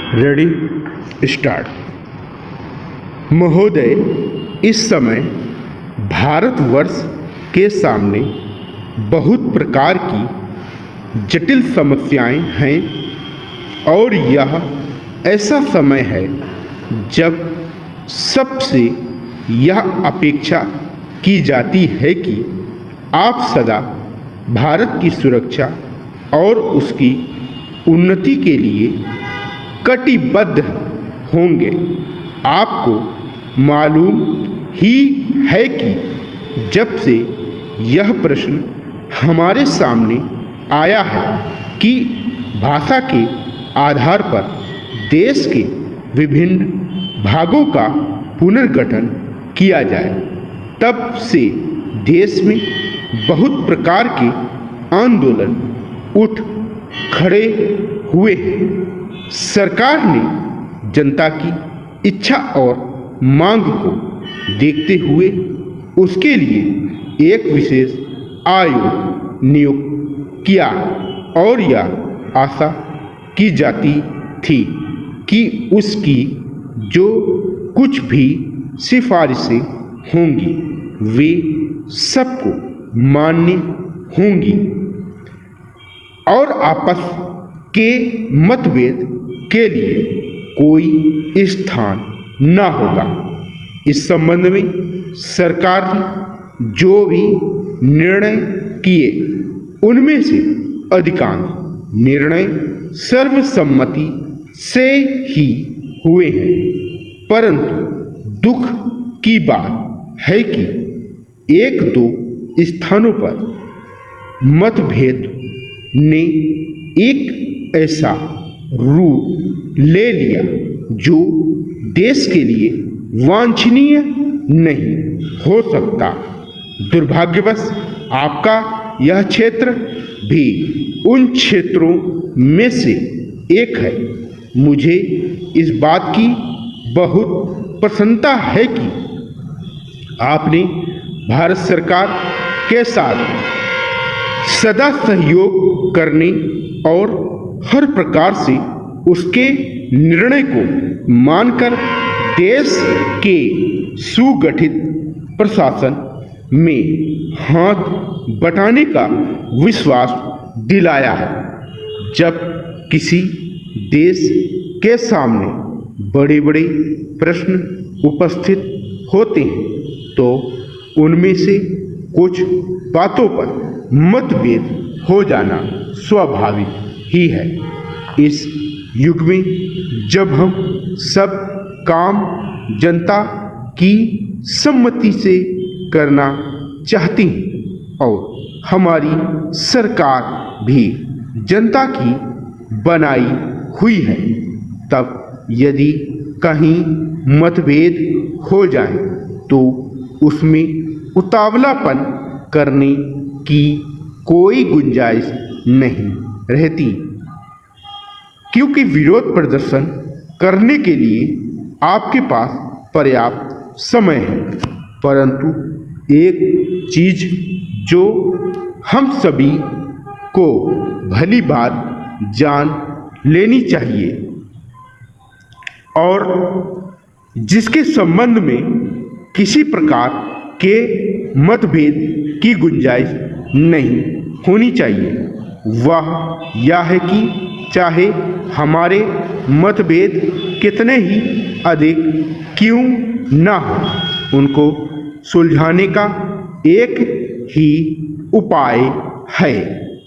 Ready start. महोदय, इस समय भारतवर्ष के सामने बहुत प्रकार की जटिल समस्याएं हैं और यह ऐसा समय है जब सबसे यह अपेक्षा की जाती है कि आप सदा भारत की सुरक्षा और उसकी उन्नति के लिए कटिबद्ध होंगे। आपको मालूम ही है कि जब से यह प्रश्न हमारे सामने आया है कि भाषा के आधार पर देश के विभिन्न भागों का पुनर्गठन किया जाए, तब से देश में बहुत प्रकार के आंदोलन उठ खड़े हुए हैं। सरकार ने जनता की इच्छा और मांग को देखते हुए उसके लिए एक विशेष आयोग नियुक्त किया और यह आशा की जाती थी कि उसकी जो कुछ भी सिफारिशें होंगी वे सबको मान्य होंगी और आपस के मतभेद के लिए कोई स्थान न होगा। इस संबंध में सरकार ने जो भी निर्णय किए उनमें से अधिकांश निर्णय सर्वसम्मति से ही हुए हैं, परंतु दुख की बात है कि एक दो स्थानों पर मतभेद ने एक ऐसा रूप ले लिया जो देश के लिए वांछनीय नहीं हो सकता। दुर्भाग्यवश आपका यह क्षेत्र भी उन क्षेत्रों में से एक है। मुझे इस बात की बहुत प्रसन्नता है कि आपने भारत सरकार के साथ सदा सहयोग करने और हर प्रकार से उसके निर्णय को मानकर देश के सुगठित प्रशासन में हाथ बटाने का विश्वास दिलाया है। जब किसी देश के सामने बड़े बड़े प्रश्न उपस्थित होते हैं तो उनमें से कुछ बातों पर मतभेद हो जाना स्वाभाविक ही है। इस युग में जब हम सब काम जनता की सम्मति से करना चाहते हैं और हमारी सरकार भी जनता की बनाई हुई है, तब यदि कहीं मतभेद हो जाए तो उसमें उतावलापन करने की कोई गुंजाइश नहीं रहती, क्योंकि विरोध प्रदर्शन करने के लिए आपके पास पर्याप्त समय है। परंतु एक चीज जो हम सभी को भली बात जान लेनी चाहिए और जिसके संबंध में किसी प्रकार के मतभेद की गुंजाइश नहीं होनी चाहिए, वह यह है कि चाहे हमारे मतभेद कितने ही अधिक क्यों न हो, उनको सुलझाने का एक ही उपाय है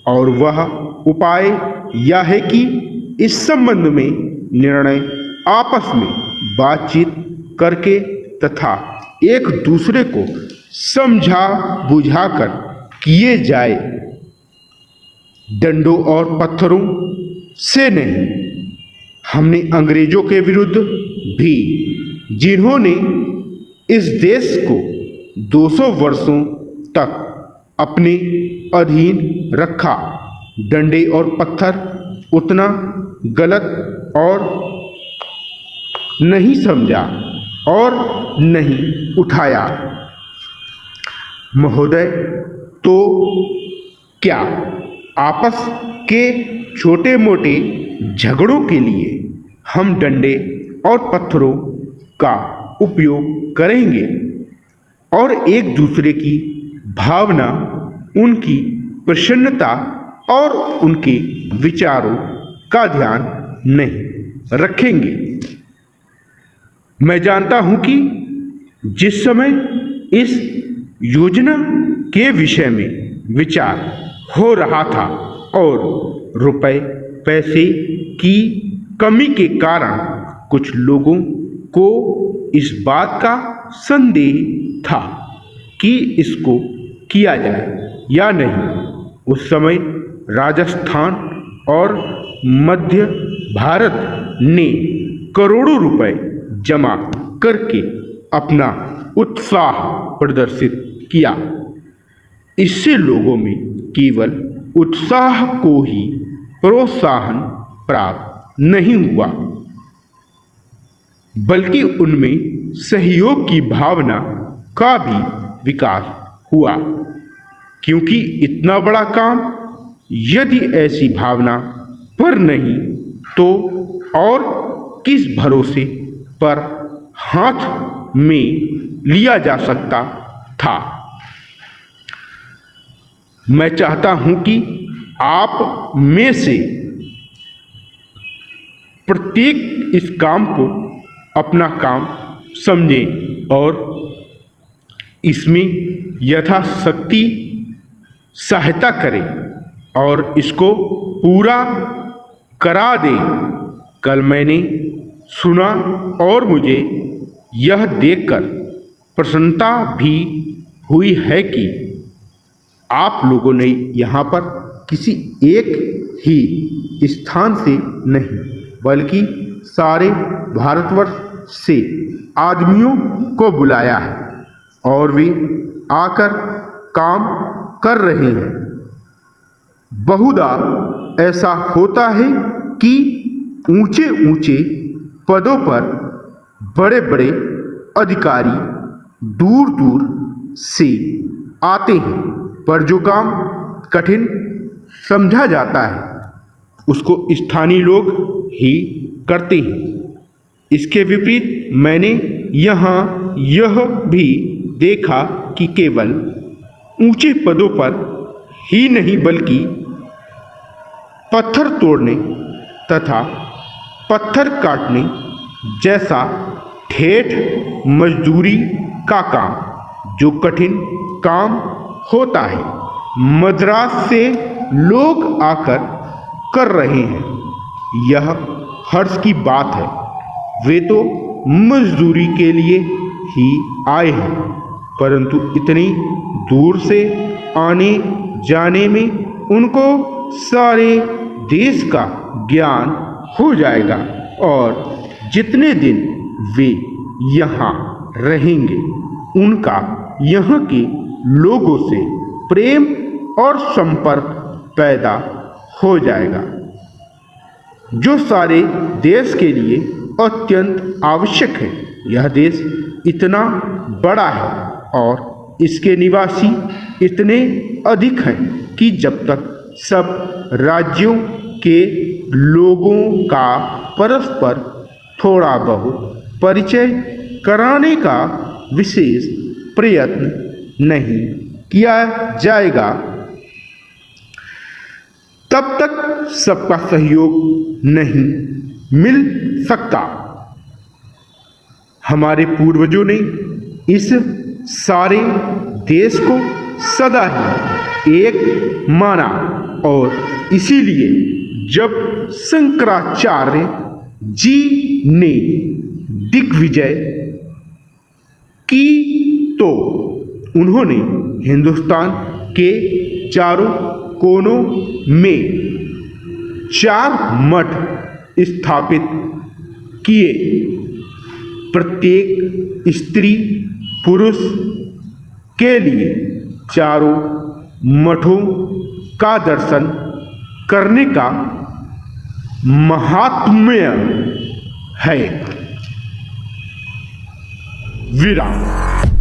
और वह उपाय यह है कि इस संबंध में निर्णय आपस में बातचीत करके तथा एक दूसरे को समझा बुझाकर किए जाए, डंडों और पत्थरों से नहीं। हमने अंग्रेजों के विरुद्ध भी, जिन्होंने इस देश को 200 वर्षों तक अपने अधीन रखा, डंडे और पत्थर उतना गलत और नहीं समझा और नहीं उठाया। महोदय, तो क्या आपस के छोटे मोटे झगड़ों के लिए हम डंडे और पत्थरों का उपयोग करेंगे और एक दूसरे की भावना, उनकी प्रसन्नता और उनके विचारों का ध्यान नहीं रखेंगे। मैं जानता हूं कि जिस समय इस योजना के विषय में विचार हो रहा था और रुपए पैसे की कमी के कारण कुछ लोगों को इस बात का संदेह था कि इसको किया जाए या नहीं, उस समय राजस्थान और मध्य भारत ने करोड़ों रुपए जमा करके अपना उत्साह प्रदर्शित किया। इससे लोगों में केवल उत्साह को ही प्रोत्साहन प्राप्त नहीं हुआ, बल्कि उनमें सहयोग की भावना का भी विकास हुआ, क्योंकि इतना बड़ा काम यदि ऐसी भावना पर नहीं तो और किस भरोसे पर हाथ में लिया जा सकता था। मैं चाहता हूं कि आप में से प्रत्येक इस काम को अपना काम समझें और इसमें यथाशक्ति सहायता करें और इसको पूरा करा दें। कल मैंने सुना और मुझे यह देखकर प्रसन्नता भी हुई है कि आप लोगों ने यहाँ पर किसी एक ही स्थान से नहीं बल्कि सारे भारतवर्ष से आदमियों को बुलाया है और वे आकर काम कर रहे हैं। बहुधा ऐसा होता है कि ऊंचे ऊंचे पदों पर बड़े बड़े अधिकारी दूर दूर से आते हैं, पर जो काम कठिन समझा जाता है उसको स्थानीय लोग ही करते हैं। इसके विपरीत मैंने यहाँ यह भी देखा कि केवल ऊंचे पदों पर ही नहीं बल्कि पत्थर तोड़ने तथा पत्थर काटने जैसा ठेठ मजदूरी का काम, जो कठिन काम होता है, मद्रास से लोग आकर कर रहे हैं। यह हर्ष की बात है। वे तो मजदूरी के लिए ही आए हैं, परंतु इतनी दूर से आने जाने में उनको सारे देश का ज्ञान हो जाएगा और जितने दिन वे यहाँ रहेंगे उनका यहाँ के लोगों से प्रेम और संपर्क पैदा हो जाएगा, जो सारे देश के लिए अत्यंत आवश्यक है। यह देश इतना बड़ा है और इसके निवासी इतने अधिक हैं कि जब तक सब राज्यों के लोगों का परस्पर थोड़ा बहुत परिचय कराने का विशेष प्रयत्न नहीं किया जाएगा, तब तक सबका सहयोग नहीं मिल सकता। हमारे पूर्वजों ने इस सारे देश को सदा ही एक माना और इसीलिए जब शंकराचार्य जी ने दिग्विजय की तो उन्होंने हिंदुस्तान के चारों कोनों में 4 मठ स्थापित किए। प्रत्येक स्त्री पुरुष के लिए चारों मठों का दर्शन करने का महात्म्य है। विराम।